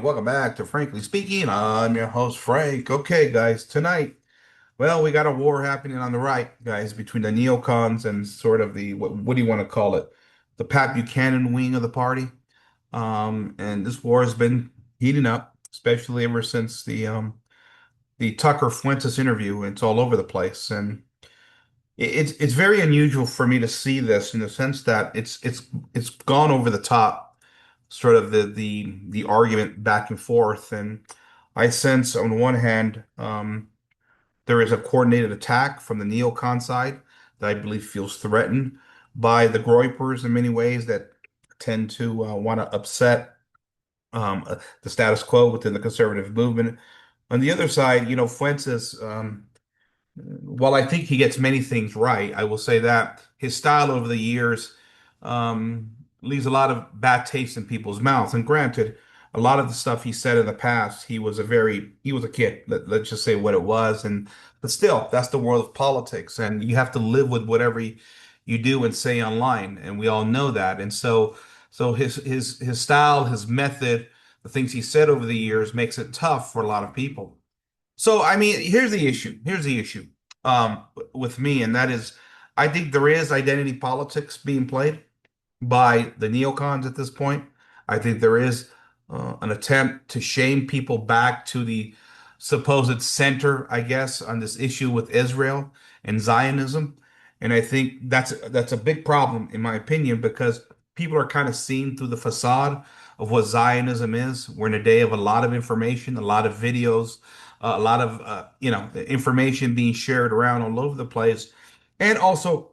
welcome back to Frankly Speaking. I'm your host, Frank. Okay, guys, tonight, well, we got a war happening on the right, guys, between the neocons and sort of the, what do you want to call it? The Pat Buchanan wing of the party. And this war has been heating up, especially ever since the Tucker Fuentes interview. It's all over the place. And it's very unusual for me to see this in the sense that it's gone over the top, sort of the argument back and forth. And I sense on one hand, there is a coordinated attack from the neocon side that I believe feels threatened by the Groypers in many ways that tend to want to upset the status quo within the conservative movement. On the other side, Fuentes, while I think he gets many things right, I will say that his style over the years um, leaves a lot of bad taste in people's mouths. And granted, a lot of the stuff he said in the past, he was a kid. Let's just say what it was. But still, that's the world of politics, and you have to live with whatever you do and say online, and we all know that. And so his style, his method, the things he said over the years makes it tough for a lot of people. So, I mean, here's the issue. Here's the issue with me, and that is, I think there is identity politics being played by the neocons at this point. I think there is an attempt to shame people back to the supposed center, I guess, on this issue with Israel and Zionism. And I think that's a big problem, in my opinion, because people are kind of seeing through the facade of what Zionism is. We're in a day of a lot of information, a lot of videos, a lot of information being shared around all over the place, and also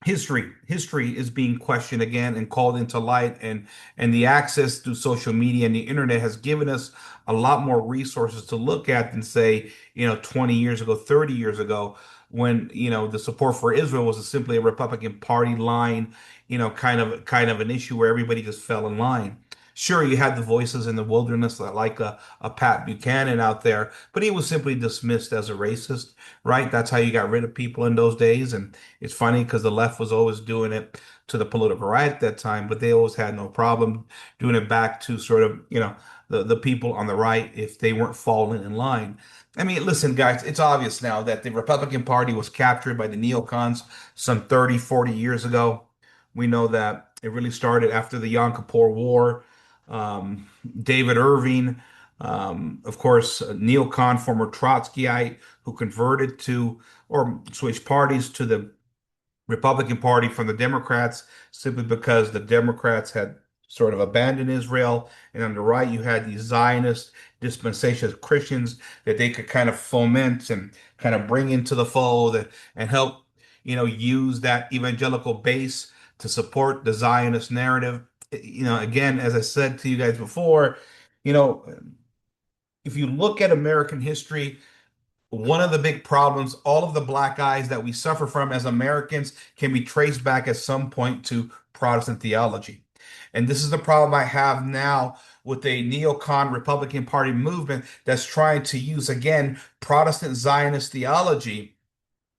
history is being questioned again and called into light, and the access through social media and the internet has given us a lot more resources to look at than, say, 20 years ago, 30 years ago, when the support for Israel was simply a Republican Party line, kind of an issue where everybody just fell in line. Sure, you had the voices in the wilderness like a Pat Buchanan out there, but he was simply dismissed as a racist, right? That's how you got rid of people in those days. And it's funny because the left was always doing it to the political right at that time, but they always had no problem doing it back to sort of, the people on the right if they weren't falling in line. I mean, listen, guys, it's obvious now that the Republican Party was captured by the neocons some 30, 40 years ago. We know that it really started after the Yom Kippur War. David Irving, of course, a neocon, former Trotskyite, who converted to or switched parties to the Republican Party from the Democrats simply because the Democrats had sort of abandoned Israel. And on the right, you had these Zionist dispensationalist Christians that they could kind of foment and kind of bring into the fold and help, use that evangelical base to support the Zionist narrative. Again, as I said to you guys before, you know, if you look at American history, one of the big problems, all of the black eyes that we suffer from as Americans can be traced back at some point to Protestant theology. And this is the problem I have now with a neocon Republican Party movement that's trying to use, again, Protestant Zionist theology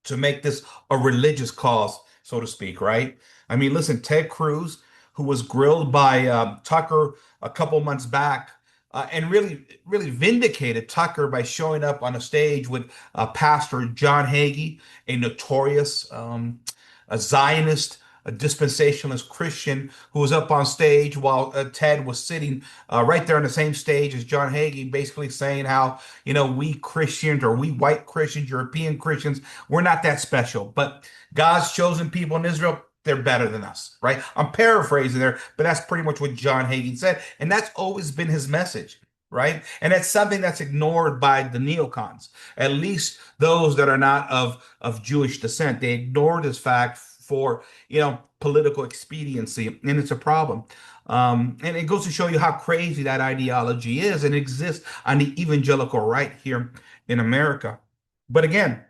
to make this a religious cause, so to speak, right? I mean, listen, Ted Cruz, who was grilled by Tucker a couple months back, and really vindicated Tucker by showing up on a stage with Pastor John Hagee, a notorious a Zionist, a dispensationalist Christian who was up on stage while Ted was sitting right there on the same stage as John Hagee, basically saying how, we Christians, or we white Christians, European Christians, we're not that special. But God's chosen people in Israel, they're better than us, right? I'm paraphrasing there, but that's pretty much what John Hagee said. And that's always been his message, right? And that's something that's ignored by the neocons, at least those that are not of Jewish descent. They ignore this fact for, political expediency, and it's a problem. And it goes to show you how crazy that ideology is and exists on the evangelical right here in America. But again,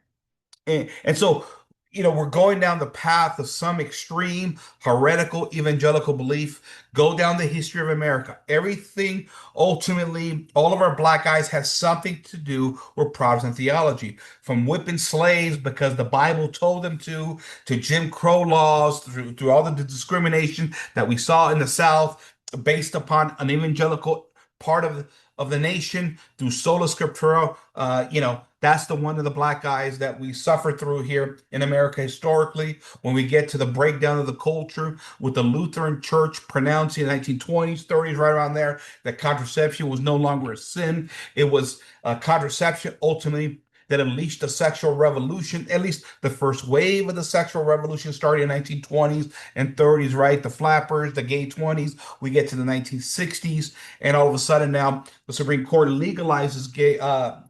and so, we're going down the path of some extreme heretical evangelical belief. Go down the history of America. Everything, ultimately, all of our black eyes has something to do with Protestant theology. From whipping slaves because the Bible told them to Jim Crow laws, through all the discrimination that we saw in the South based upon an evangelical part of the nation through sola scriptura. That's the one of the black eyes that we suffer through here in America historically. When we get to the breakdown of the culture with the Lutheran Church pronouncing in the 1920s, 30s, right around there, that contraception was no longer a sin. It was contraception ultimately that unleashed the sexual revolution. At least the first wave of the sexual revolution started in the 1920s and 30s, right? The flappers, the gay 20s. We get to the 1960s, and all of a sudden now the Supreme Court legalizes gay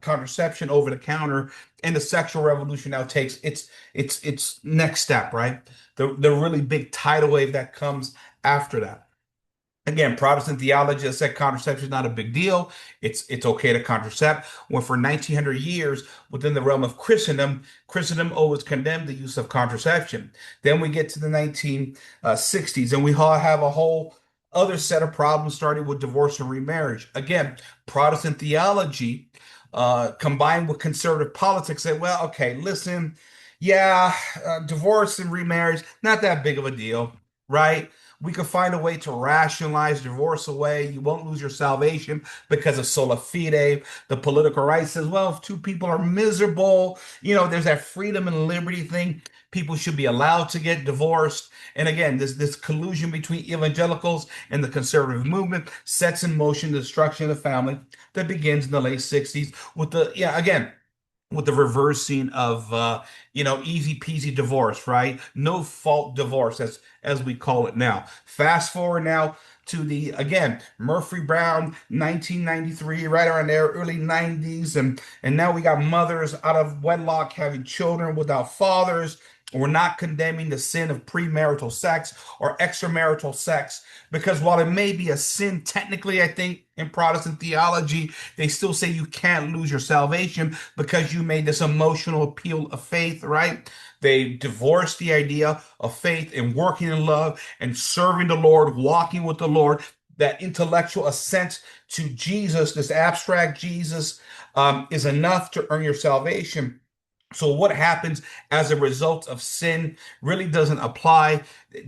contraception over the counter, and the sexual revolution now takes its next step, right? The really big tidal wave that comes after that. Again, Protestant theology has said contraception is not a big deal. It's okay to contracept. When for 1900 years within the realm of Christendom always condemned the use of contraception. Then we get to the 1960s, and we all have a whole other set of problems starting with divorce and remarriage. Again, Protestant theology combined with conservative politics said, well, okay, listen, yeah, divorce and remarriage, not that big of a deal, right? We could find a way to rationalize divorce away. You won't lose your salvation because of sola fide. The political right says, well, if two people are miserable, there's that freedom and liberty thing. People should be allowed to get divorced. And again, this collusion between evangelicals and the conservative movement sets in motion the destruction of the family that begins in the late 60s with the reversing of easy peasy divorce, right? No fault divorce, as we call it now. Fast forward now to the again Murphy Brown 1993, right around there, early 90s, and now we got mothers out of wedlock having children without fathers. We're not condemning the sin of premarital sex or extramarital sex because while it may be a sin technically, I think in Protestant theology, they still say you can't lose your salvation because you made this emotional appeal of faith, right? They divorce the idea of faith and working in love and serving the Lord, walking with the Lord. That intellectual assent to Jesus, this abstract Jesus, is enough to earn your salvation. So what happens as a result of sin really doesn't apply.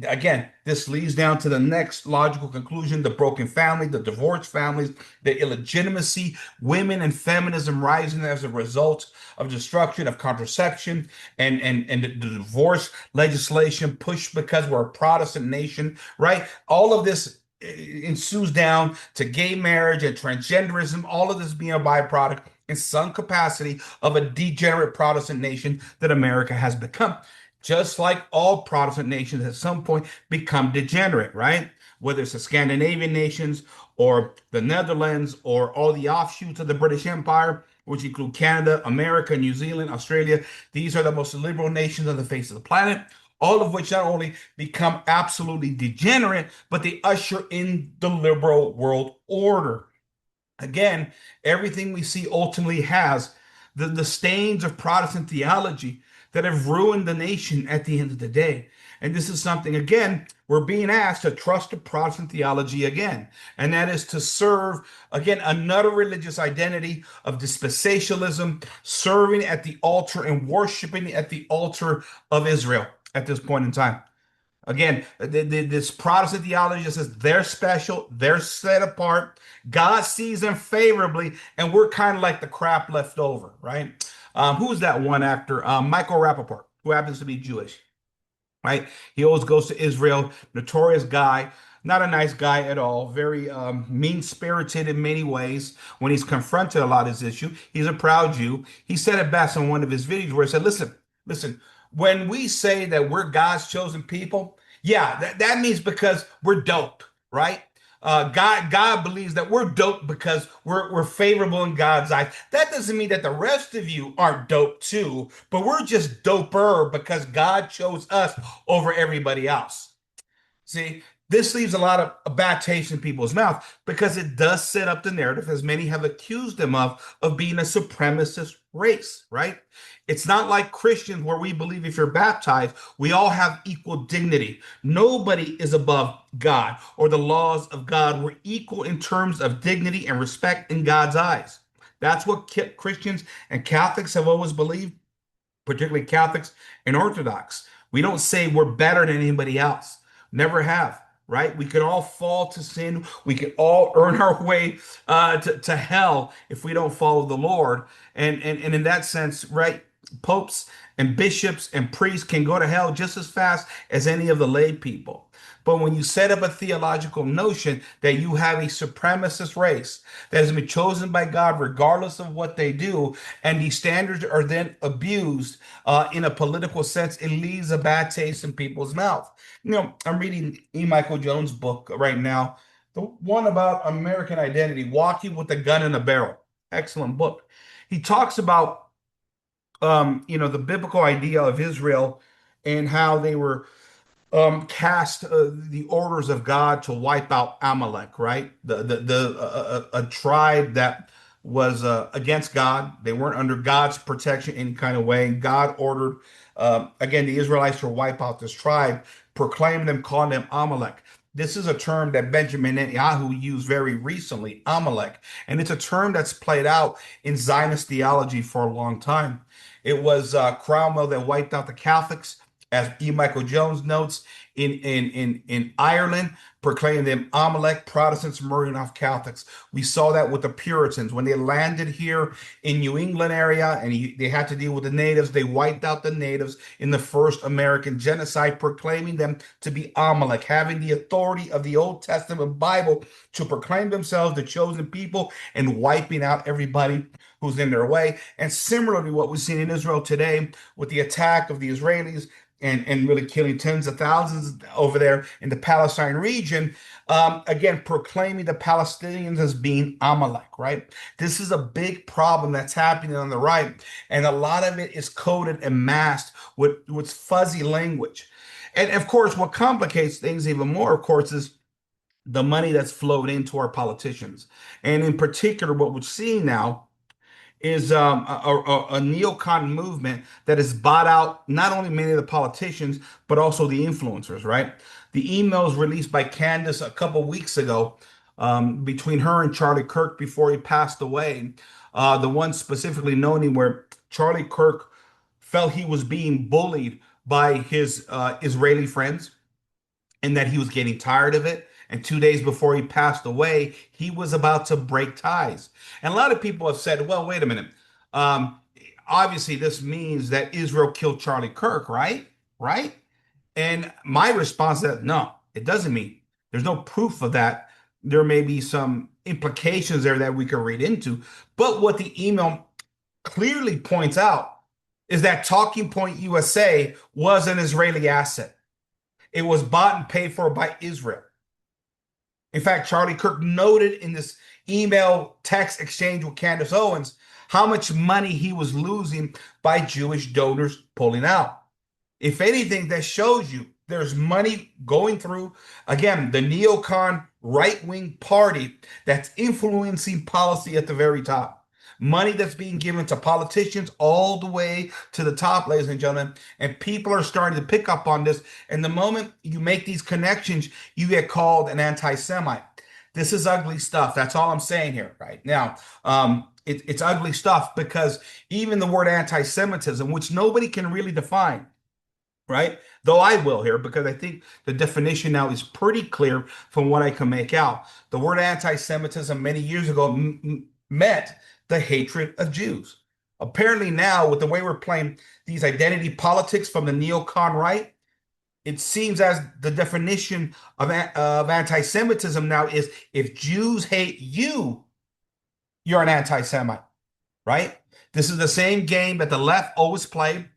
Again, this leads down to the next logical conclusion: the broken family, the divorced families, the illegitimacy, women and feminism rising as a result of destruction of contraception and the divorce legislation pushed because we're a Protestant nation, right? All of this ensues down to gay marriage and transgenderism, all of this being a byproduct in some capacity of a degenerate Protestant nation that America has become. Just like all Protestant nations at some point become degenerate, right? Whether it's the Scandinavian nations or the Netherlands or all the offshoots of the British Empire, which include Canada, America, New Zealand, Australia. These are the most liberal nations on the face of the planet, all of which not only become absolutely degenerate, but they usher in the liberal world order. Again, everything we see ultimately has the stains of Protestant theology that have ruined the nation at the end of the day. And this is something, again, we're being asked to trust the Protestant theology again. And that is to serve, again, another religious identity of dispensationalism, serving at the altar and worshiping at the altar of Israel at this point in time. Again, this Protestant theology says they're special, they're set apart. God sees them favorably, and we're kind of like the crap left over, right? Who's that one actor? Michael Rappaport, who happens to be Jewish, right? He always goes to Israel, notorious guy, not a nice guy at all, very mean-spirited in many ways. When he's confronted a lot of this issue, he's a proud Jew. He said it best in one of his videos where he said, listen, when we say that we're God's chosen people, yeah, that means because we're dope, right? God believes that we're dope because we're favorable in God's eyes. That doesn't mean that the rest of you aren't dope too, but we're just doper because God chose us over everybody else. See, this leaves a lot of a bad taste in people's mouth because it does set up the narrative, as many have accused them of being a supremacist race, right? It's not like Christians where we believe if you're baptized, we all have equal dignity. Nobody is above God or the laws of God. We're equal in terms of dignity and respect in God's eyes. That's what Christians and Catholics have always believed, particularly Catholics and Orthodox. We don't say we're better than anybody else. Never have. right? We could all fall to sin. We could all earn our way to hell if we don't follow the Lord. And in that sense, right, popes and bishops and priests can go to hell just as fast as any of the lay people. But when you set up a theological notion that you have a supremacist race that has been chosen by God regardless of what they do, and these standards are then abused in a political sense, it leaves a bad taste in people's mouth. I'm reading E. Michael Jones' book right now, the one about American identity, Walking with a Gun in a Barrel. Excellent book. He talks about the biblical idea of Israel and how they were cast the orders of God to wipe out Amalek, right? A tribe that was against God. They weren't under God's protection in any kind of way. God ordered again the Israelites to wipe out this tribe, proclaim them, calling them Amalek. This is a term that Benjamin Netanyahu used very recently, Amalek, and it's a term that's played out in Zionist theology for a long time. It was Cromwell that wiped out the Catholics, as E. Michael Jones notes, in Ireland, proclaiming them Amalek, Protestants murdering off Catholics. We saw that with the Puritans when they landed here in New England area, and they had to deal with the natives. They wiped out the natives in the first American genocide, proclaiming them to be Amalek, having the authority of the Old Testament Bible to proclaim themselves the chosen people and wiping out everybody who's in their way. And similarly, what we've seen in Israel today with the attack of the Israelis and really killing tens of thousands over there in the Palestine region, again, proclaiming the Palestinians as being Amalek, right? This is a big problem that's happening on the right, and a lot of it is coded and masked with fuzzy language. And of course, what complicates things even more, of course, is the money that's flowed into our politicians. And in particular, what we're seeing now is a neocon movement that has bought out not only many of the politicians, but also the influencers, right? The emails released by Candace a couple weeks ago between her and Charlie Kirk before he passed away, the one specifically noting where Charlie Kirk felt he was being bullied by his Israeli friends and that he was getting tired of it. And 2 days before he passed away, he was about to break ties. And a lot of people have said, well, wait a minute. Um, Obviously, this means that Israel killed Charlie Kirk, right? Right? And my response is that no, it doesn't mean. There's no proof of that. There may be some implications there that we can read into. But what the email clearly points out is that Talking Point USA was an Israeli asset. It was bought and paid for by Israel. In fact, Charlie Kirk noted in this email text exchange with Candace Owens how much money he was losing by Jewish donors pulling out. If anything, that shows you there's money going through, again, the neocon right wing party that's influencing policy at the very top. Money that's being given to politicians all the way to the top, ladies and gentlemen. And people are starting to pick up on this. And the moment you make these connections, you get called an anti Semite. This is ugly stuff. That's all I'm saying here right now. It's ugly stuff because even the word anti Semitism, which nobody can really define, right? Though I will here because I think the definition now is pretty clear from what I can make out. The word anti-Semitism many years ago meant the hatred of Jews. Apparently now, with the way we're playing these identity politics from the neocon right, it seems as the definition of anti-Semitism now is if Jews hate you, you're an anti-Semite, right? This is the same game that the left always played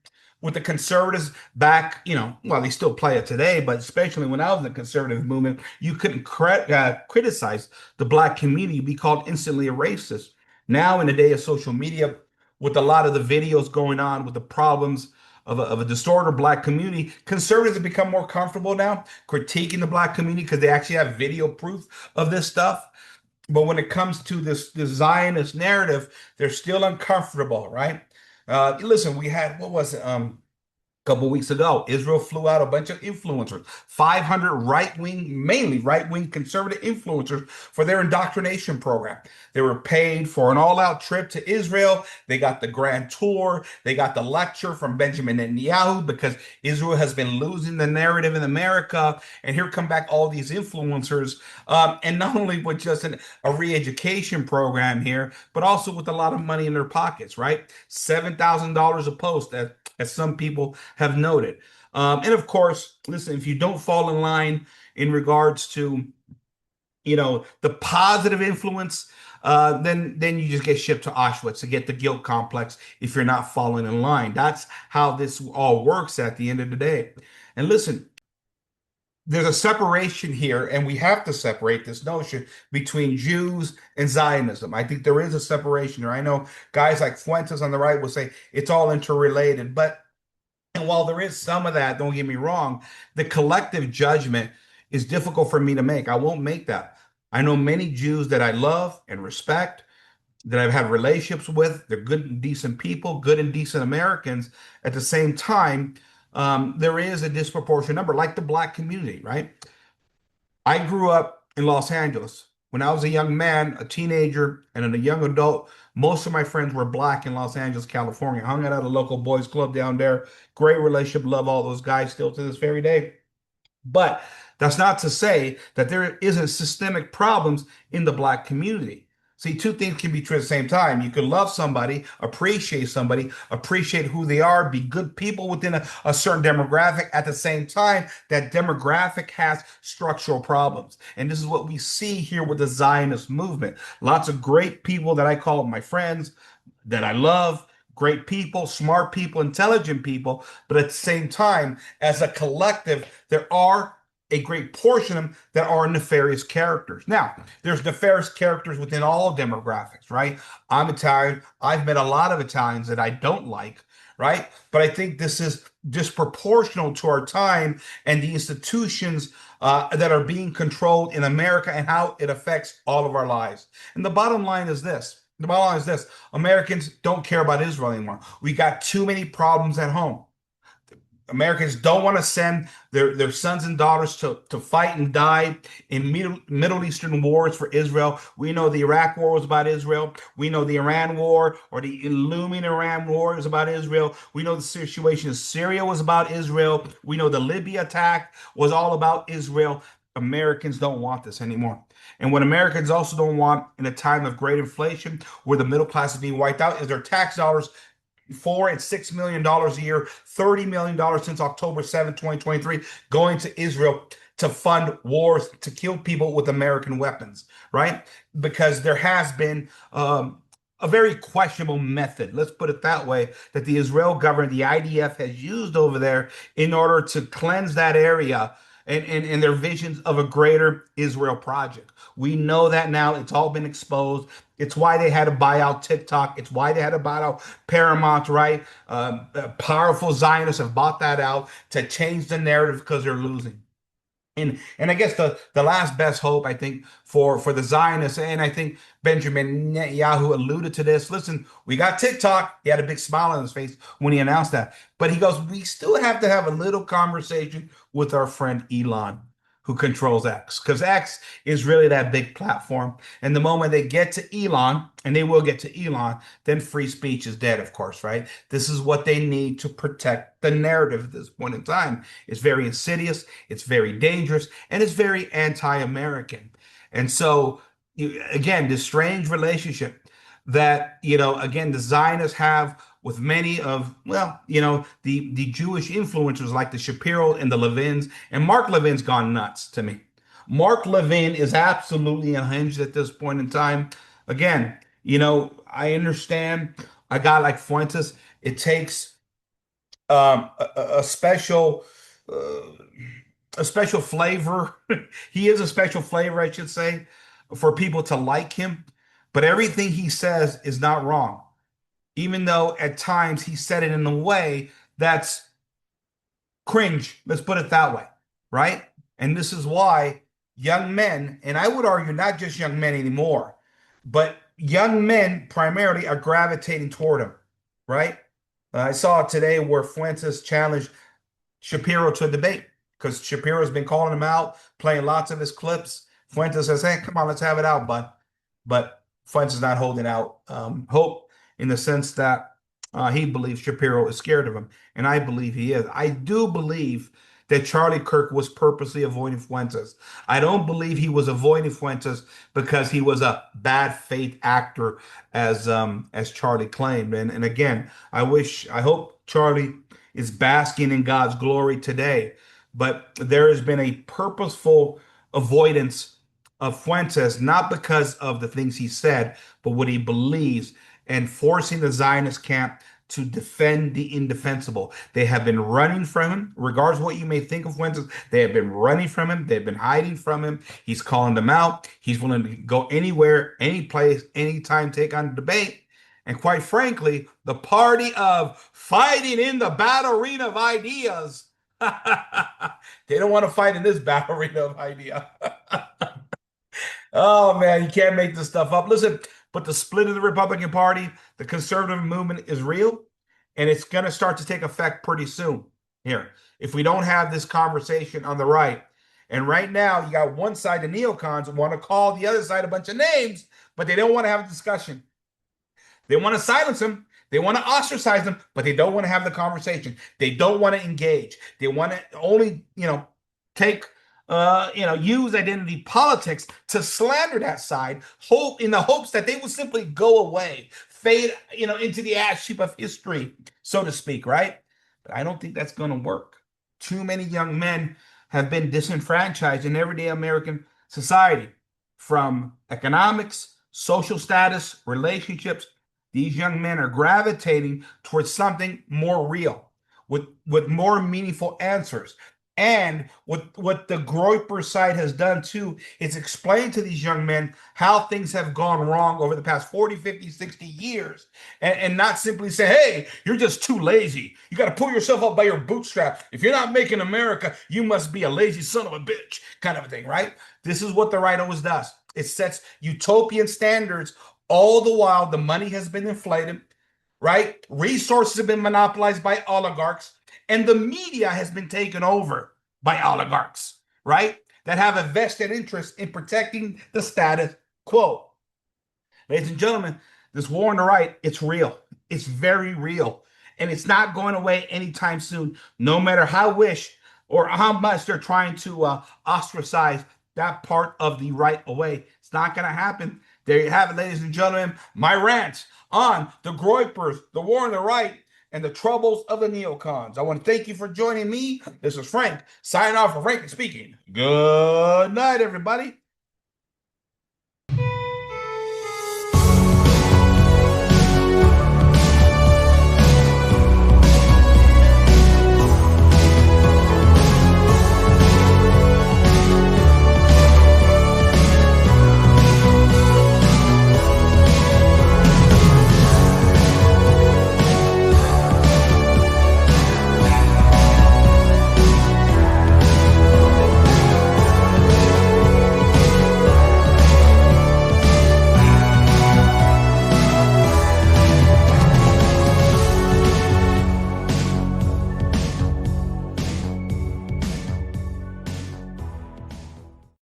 with the conservatives back, well, they still play it today, but especially when I was in the conservative movement, you couldn't criticize the black community, be called instantly a racist. Now, in the day of social media, with a lot of the videos going on with the problems of a distorted black community, conservatives have become more comfortable now critiquing the black community because they actually have video proof of this stuff. But when it comes to this Zionist narrative, they're still uncomfortable, right? Listen, we had what was it? Couple weeks ago, Israel flew out a bunch of influencers, 500 right-wing, mainly right-wing conservative influencers for their indoctrination program. They were paid for an all-out trip to Israel. They got the grand tour. They got the lecture from Benjamin Netanyahu because Israel has been losing the narrative in America. And here come back all these influencers, and not only with just a re-education program here, but also with a lot of money in their pockets, right? $7,000 a post, as some people have noted. And of course, listen, if you don't fall in line in regards to, the positive influence, then you just get shipped to Auschwitz to get the guilt complex if you're not falling in line. That's how this all works at the end of the day. And listen, there's a separation here, and we have to separate this notion between Jews and Zionism. I think there is a separation there. I know guys like Fuentes on the right will say it's all interrelated, but and while there is some of that, don't get me wrong, the collective judgment is difficult for me to make. I won't make that. I know many Jews that I love and respect, that I've had relationships with. They're good and decent people, good and decent Americans. At the same time, there is a disproportionate number, like the Black community, right? I grew up in Los Angeles. When I was a young man, a teenager, and a young adult, most of my friends were Black in Los Angeles, California. Hung out at a local boys club down there. Great relationship, love all those guys still to this very day. But that's not to say that there isn't systemic problems in the Black community. See, two things can be true at the same time. You can love somebody, appreciate who they are, be good people within a certain demographic. At the same time, that demographic has structural problems. And this is what we see here with the Zionist movement. Lots of great people that I call my friends, that I love, great people, smart people, intelligent people. But at the same time, as a collective, there are a great portion of them that are nefarious characters. Now, there's nefarious characters within all demographics, right? I'm Italian. I've met a lot of Italians that I don't like, right? But I think this is disproportional to our time and the institutions that are being controlled in America and how it affects all of our lives. And the bottom line is this. The bottom line is this. Americans don't care about Israel anymore. We got too many problems at home. Americans don't want to send their sons and daughters to fight and die in Middle Eastern wars for Israel. We know the Iraq war was about Israel. We know the Iran war or the looming Iran war is about Israel. We know the situation in Syria was about Israel. We know the Libya attack was all about Israel. Americans don't want this anymore. And what Americans also don't want in a time of great inflation, where the middle class is being wiped out, is their tax dollars, $4 and $6 million a year, $30 million since October 7th, 2023, going to Israel to fund wars to kill people with American weapons, right? Because there has been a very questionable method, let's put it that way, that the Israel government, the IDF, has used over there in order to cleanse that area and their visions of a greater Israel project. We know that now. It's all been exposed. It's why they had to buy out TikTok. It's why they had to buy out Paramount, right? Powerful Zionists have bought that out to change the narrative because they're losing. And I guess the last best hope, I think, for the Zionists, and I think Benjamin Netanyahu alluded to this. Listen, we got TikTok. He had a big smile on his face when he announced that. But he goes, we still have to have a little conversation with our friend Elon, who controls X, because X is really that big platform. And the moment they get to Elon, and they will get to Elon, then free speech is dead, of course, right? This is what they need to protect the narrative at this point in time. It's very insidious, it's very dangerous, and it's very anti-American. And so, again, this strange relationship that, again, the Zionists have with many of, well, the Jewish influencers like the Shapiro and the Levins. And Mark Levin's gone nuts to me. Mark Levin is absolutely unhinged at this point in time. Again, I understand a guy like Fuentes, it takes a special uh, a special flavor. He is a special flavor, I should say, for people to like him. But everything he says is not wrong, even though at times he said it in a way that's cringe. Let's put it that way, right? And this is why young men, and I would argue not just young men anymore, but young men primarily are gravitating toward him, right? I saw today where Fuentes challenged Shapiro to a debate because Shapiro's been calling him out, playing lots of his clips. Fuentes says, "Hey, come on, let's have it out, bud." But Fuentes is not holding out hope in the sense that he believes Shapiro is scared of him, and I believe he is. I do believe that Charlie Kirk was purposely avoiding Fuentes. I don't believe he was avoiding Fuentes because he was a bad faith actor, as Charlie claimed. And again, I hope Charlie is basking in God's glory today. But there has been a purposeful avoidance of Fuentes, not because of the things he said, but what he believes, and forcing the Zionist camp to defend the indefensible. They have been running from him, regardless of what you may think of Fuentes. They have been running from him. They've been hiding from him. He's calling them out. He's willing to go anywhere, any place, anytime, take on a debate. And quite frankly, the party of fighting in the battle arena of ideas. They don't want to fight in this battle arena of idea. Oh man, you can't make this stuff up. Listen, but the split of the Republican Party, the conservative movement is real, and it's going to start to take effect pretty soon here. If we don't have this conversation on the right, and right now you got one side, the neocons, want to call the other side a bunch of names, but they don't want to have a discussion. They want to silence them. They want to ostracize them, but they don't want to have the conversation. They don't want to engage. They want to only, take, use identity politics to slander that side, hope in the hopes that they will simply go away, fade, into the ash heap of history, so to speak, right? But I don't think that's going to work. Too many young men have been disenfranchised in everyday American society from economics, social status, relationships. These young men are gravitating towards something more real, with more meaningful answers. And what the Groyper side has done too is explain to these young men how things have gone wrong over the past 40, 50, 60 years. And not simply say, hey, you're just too lazy. You got to pull yourself up by your bootstraps. If you're not making America, you must be a lazy son of a bitch, kind of a thing, right? This is what the right always does. It sets utopian standards. All the while, the money has been inflated, right? Resources have been monopolized by oligarchs, and the media has been taken over by oligarchs, right? That have a vested interest in protecting the status quo. Ladies and gentlemen, this war on the right, it's real. It's very real. And it's not going away anytime soon, no matter how wish or how much they're trying to ostracize that part of the right away. It's not going to happen. There you have it, ladies and gentlemen. My rant on the Groypers, the war on the right, and the troubles of the neocons. I want to thank you for joining me. This is Frank, signing off for Frank speaking. Good night, everybody.